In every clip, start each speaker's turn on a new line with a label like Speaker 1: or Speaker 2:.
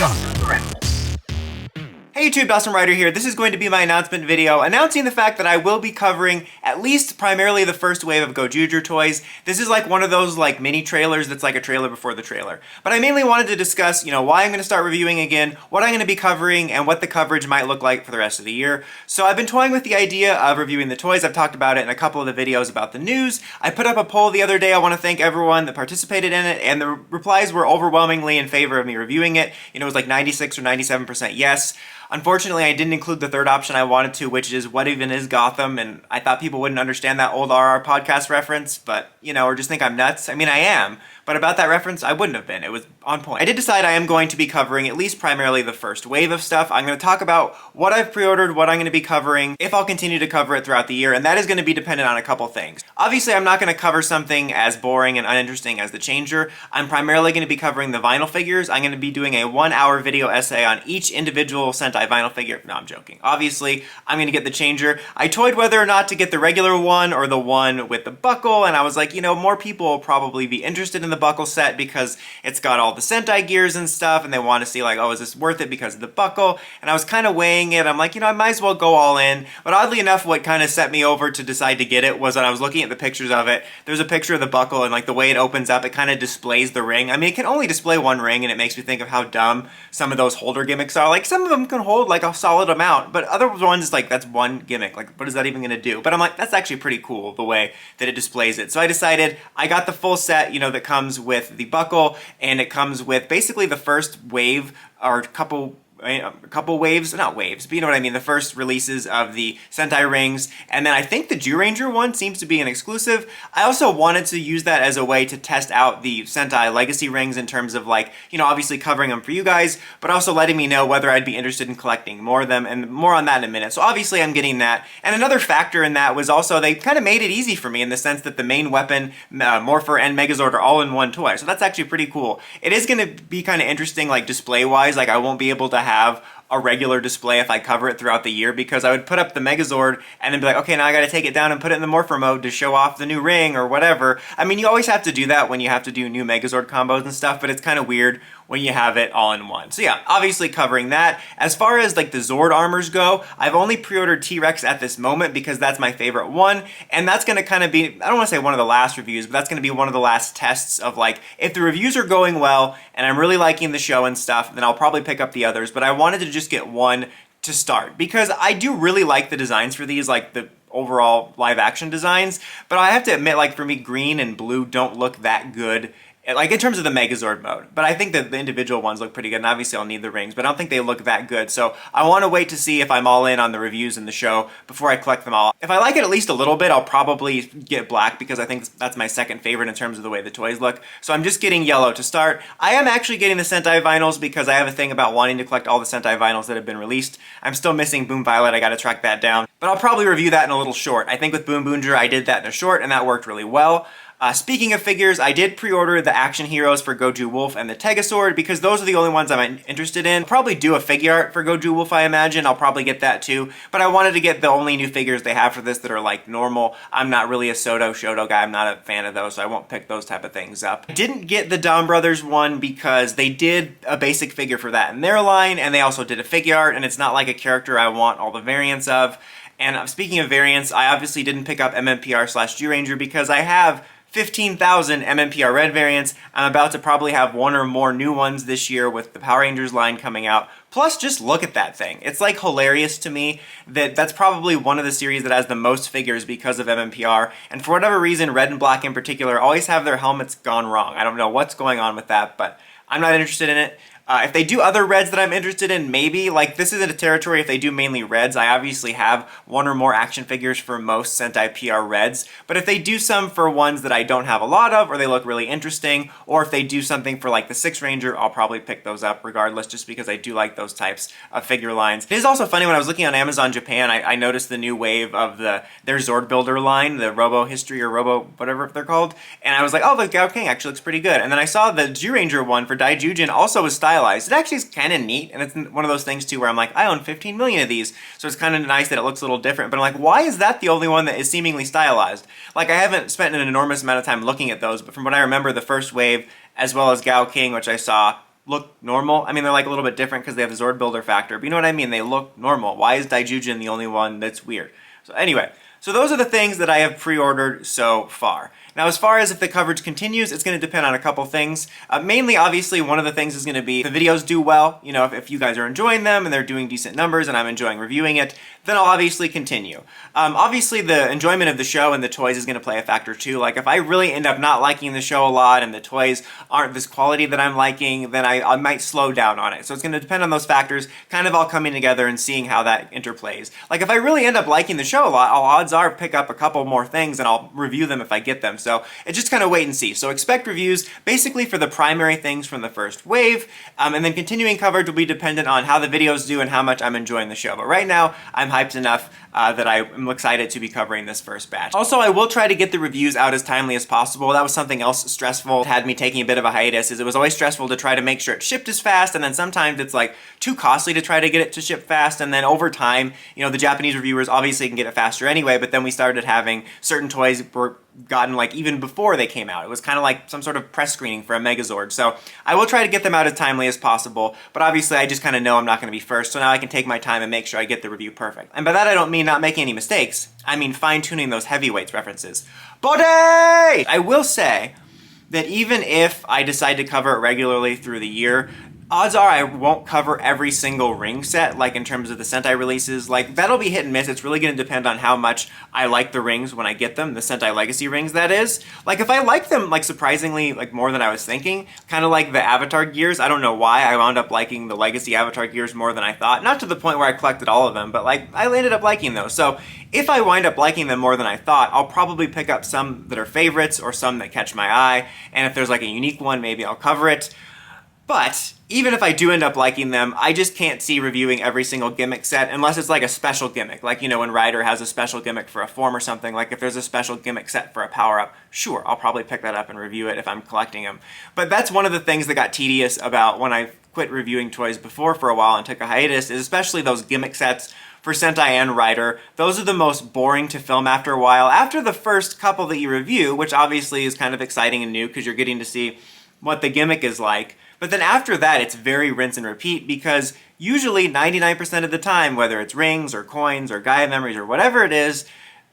Speaker 1: Dawson Reference.
Speaker 2: Hey YouTube, Dawson Ryder here. This is going to be my announcement video announcing the fact that I will be covering at least primarily the first wave of Gozyuger toys. This is like one of those like mini trailers that's like a trailer before the trailer. But I mainly wanted to discuss, why I'm going to start reviewing again, what I'm going to be covering, and what the coverage might look like for the rest of the year. So I've been toying with the idea of reviewing the toys. I've talked about it in a couple of the videos about the news. I put up a poll the other day. I want to thank everyone that participated in it, and the replies were overwhelmingly in favor of me reviewing it. It was like 96 or 97% yes. Unfortunately, I didn't include the third option I wanted to, which is what even is Gotham, and I thought people wouldn't understand that old RR podcast reference, but, or just think I'm nuts. I mean, I am, but about that reference, I wouldn't have been. It was on point. I did decide I am going to be covering at least primarily the first wave of stuff. I'm going to talk about what I've pre-ordered, what I'm going to be covering, if I'll continue to cover it throughout the year, and that is going to be dependent on a couple things. Obviously, I'm not going to cover something as boring and uninteresting as the Changer. I'm primarily going to be covering the vinyl figures. I'm going to be doing a 1-hour video essay on each individual Sentai vinyl figure. No, I'm joking. Obviously, I'm going to get the Changer. I toyed whether or not to get the regular one or the one with the buckle, and I was like, more people will probably be interested in the buckle set because it's got all the Sentai gears and stuff, and they want to see like, oh, is this worth it because of the buckle? And I was kind of weighing it. I'm like, I might as well go all in. But oddly enough, what kind of set me over to decide to get it was when I was looking at the pictures of it. There's a picture of the buckle, and like the way it opens up, it kind of displays the ring. I mean, it can only display one ring, and it makes me think of how dumb some of those holder gimmicks are. Like, some of them can hold like a solid amount, but other ones, like, that's one gimmick. Like, what is that even going to do? But I'm like, that's actually pretty cool, the way that it displays it. So I decided I got the full set, that comes with the buckle, and it comes with basically the first wave, or a couple waves, not waves, but you know what I mean, the first releases of the Sentai rings, and then I think the Zyuranger one seems to be an exclusive. I also wanted to use that as a way to test out the Sentai Legacy rings in terms of like, obviously covering them for you guys, but also letting me know whether I'd be interested in collecting more of them, and more on that in a minute. So obviously I'm getting that, and another factor in that was also they kind of made it easy for me in the sense that the main weapon, Morpher, and Megazord are all in one toy, so that's actually pretty cool. It is going to be kind of interesting, like display-wise, like I won't be able to have a regular display if I cover it throughout the year, because I would put up the Megazord and then be like, okay, now I gotta take it down and put it in the Morpher mode to show off the new ring or whatever. I mean, you always have to do that when you have to do new Megazord combos and stuff, but it's kind of weird when you have it all in one. So yeah, obviously covering that. As far as like the Zord armors go, I've only pre-ordered T-Rex at this moment because that's my favorite one, and that's gonna kind of be, I don't want to say one of the last reviews, but that's gonna be one of the last tests of like, if the reviews are going well and I'm really liking the show and stuff, then I'll probably pick up the others, but I wanted to just get one to start because I do really like the designs for these, like the overall live action designs, but I have to admit, like for me, green and blue don't look that good, like in terms of the Megazord mode. But I think that the individual ones look pretty good, and obviously I'll need the rings, but I don't think they look that good. So I want to wait to see if I'm all in on the reviews and the show before I collect them all. If I like it at least a little bit, I'll probably get black because I think that's my second favorite in terms of the way the toys look. So I'm just getting yellow to start. I am actually getting the Sentai vinyls because I have a thing about wanting to collect all the Sentai vinyls that have been released. I'm still missing Boom Violet, I gotta track that down. But I'll probably review that in a little short. I think with Boom Boonger I did that in a short and that worked really well. Speaking of figures, I did pre-order the action heroes for Goju Wolf and the Tegasword because those are the only ones I'm interested in. I'll probably do a figure art for Goju Wolf, I imagine. I'll probably get that too. But I wanted to get the only new figures they have for this that are like normal. I'm not really a Shoto guy. I'm not a fan of those, so I won't pick those type of things up. I didn't get the Dom Brothers one because they did a basic figure for that in their line, and they also did a figure art, and it's not like a character I want all the variants of. And speaking of variants, I obviously didn't pick up MMPR/Zyuranger because I have 15,000 MMPR red variants. I'm about to probably have one or more new ones this year with the Power Rangers line coming out. Plus, just look at that thing. It's like hilarious to me that that's probably one of the series that has the most figures because of MMPR. And for whatever reason, Red and Black in particular always have their helmets gone wrong. I don't know what's going on with that, but I'm not interested in it. If they do other reds that I'm interested in, maybe. Like, this isn't a territory if they do mainly reds. I obviously have one or more action figures for most Sentai PR reds. But if they do some for ones that I don't have a lot of, or they look really interesting, or if they do something for like the Six Ranger, I'll probably pick those up regardless, just because I do like those types of figure lines. It is also funny, when I was looking on Amazon Japan, I noticed the new wave of their Zord Builder line, the Robo History or Robo whatever they're called, and I was like, oh, the Gao King actually looks pretty good. And then I saw the Zyuranger one for Daijujin also was stylized. It actually is kind of neat, and it's one of those things too where I'm like, I own 15 million of these, so it's kind of nice that it looks a little different, but I'm like, why is that the only one that is seemingly stylized? Like, I haven't spent an enormous amount of time looking at those, but from what I remember, the first wave, as well as Gao King, which I saw, look normal. I mean, they're like a little bit different because they have the Zord Builder factor, but you know what I mean? They look normal. Why is Daijujin the only one that's weird? So anyway, so those are the things that I have pre-ordered so far. Now, as far as if the coverage continues, it's going to depend on a couple things. Mainly, obviously, one of the things is going to be if the videos do well. You know, if you guys are enjoying them and they're doing decent numbers and I'm enjoying reviewing it, then I'll obviously continue. Obviously, the enjoyment of the show and the toys is going to play a factor too. Like, if I really end up not liking the show a lot and the toys aren't this quality that I'm liking, then I might slow down on it. So it's going to depend on those factors, kind of all coming together and seeing how that interplays. Like, if I really end up liking the show a lot, odds are pick up a couple more things and I'll review them if I get them. So it's just kind of wait and see. So expect reviews basically for the primary things from the first wave, and then continuing coverage will be dependent on how the videos do and how much I'm enjoying the show. But right now, I'm hyped enough that I'm excited to be covering this first batch. Also, I will try to get the reviews out as timely as possible. That was something else stressful that had me taking a bit of a hiatus, is it was always stressful to try to make sure it shipped as fast, and then sometimes it's like too costly to try to get it to ship fast, and then over time, you know, the Japanese reviewers obviously can get it faster anyway, but then we started having certain toys were gotten like even before they came out. It was kind of like some sort of press screening for a Megazord. So I will try to get them out as timely as possible, but obviously I just kind of know I'm not going to be first, so now I can take my time and make sure I get the review perfect. And by that I don't mean not making any mistakes, I mean fine-tuning those heavyweights references. Body! I will say that even if I decide to cover it regularly through the year, odds are I won't cover every single ring set, like in terms of the Sentai releases. Like, that'll be hit and miss. It's really going to depend on how much I like the rings when I get them, the Sentai Legacy rings, that is. Like, if I like them, like, surprisingly, like, more than I was thinking, kind of like the Avatar gears, I don't know why I wound up liking the Legacy Avatar gears more than I thought. Not to the point where I collected all of them, but, like, I ended up liking those. So, if I wind up liking them more than I thought, I'll probably pick up some that are favorites or some that catch my eye, and if there's, like, a unique one, maybe I'll cover it. But even if I do end up liking them, I just can't see reviewing every single gimmick set unless it's like a special gimmick. Like, you know, when Ryder has a special gimmick for a form or something, like if there's a special gimmick set for a power-up, sure, I'll probably pick that up and review it if I'm collecting them. But that's one of the things that got tedious about when I quit reviewing toys before for a while and took a hiatus, is especially those gimmick sets for Sentai and Ryder. Those are the most boring to film after a while. After the first couple that you review, which obviously is kind of exciting and new because you're getting to see what the gimmick is like. But then after that, it's very rinse and repeat, because usually 99% of the time, whether it's rings or coins or Gaia memories or whatever it is,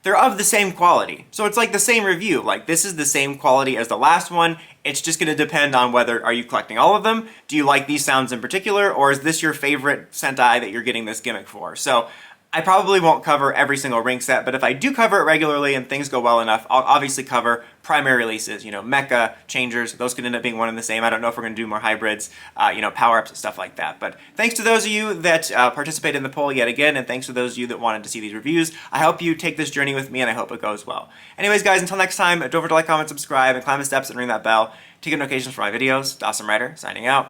Speaker 2: they're of the same quality. So it's like the same review. Like, this is the same quality as the last one. It's just going to depend on whether, are you collecting all of them? Do you like these sounds in particular? Or is this your favorite Sentai that you're getting this gimmick for? So I probably won't cover every single ring set, but if I do cover it regularly and things go well enough, I'll obviously cover primary releases, you know, mecha, changers, those could end up being one and the same. I don't know if we're going to do more hybrids, you know, power-ups, stuff like that. But thanks to those of you that participated in the poll yet again, and thanks to those of you that wanted to see these reviews. I hope you take this journey with me, and I hope it goes well. Anyways, guys, until next time, don't forget to like, comment, subscribe, and climb the steps and ring that bell to get notifications for my videos. Dawson Ryder, signing out.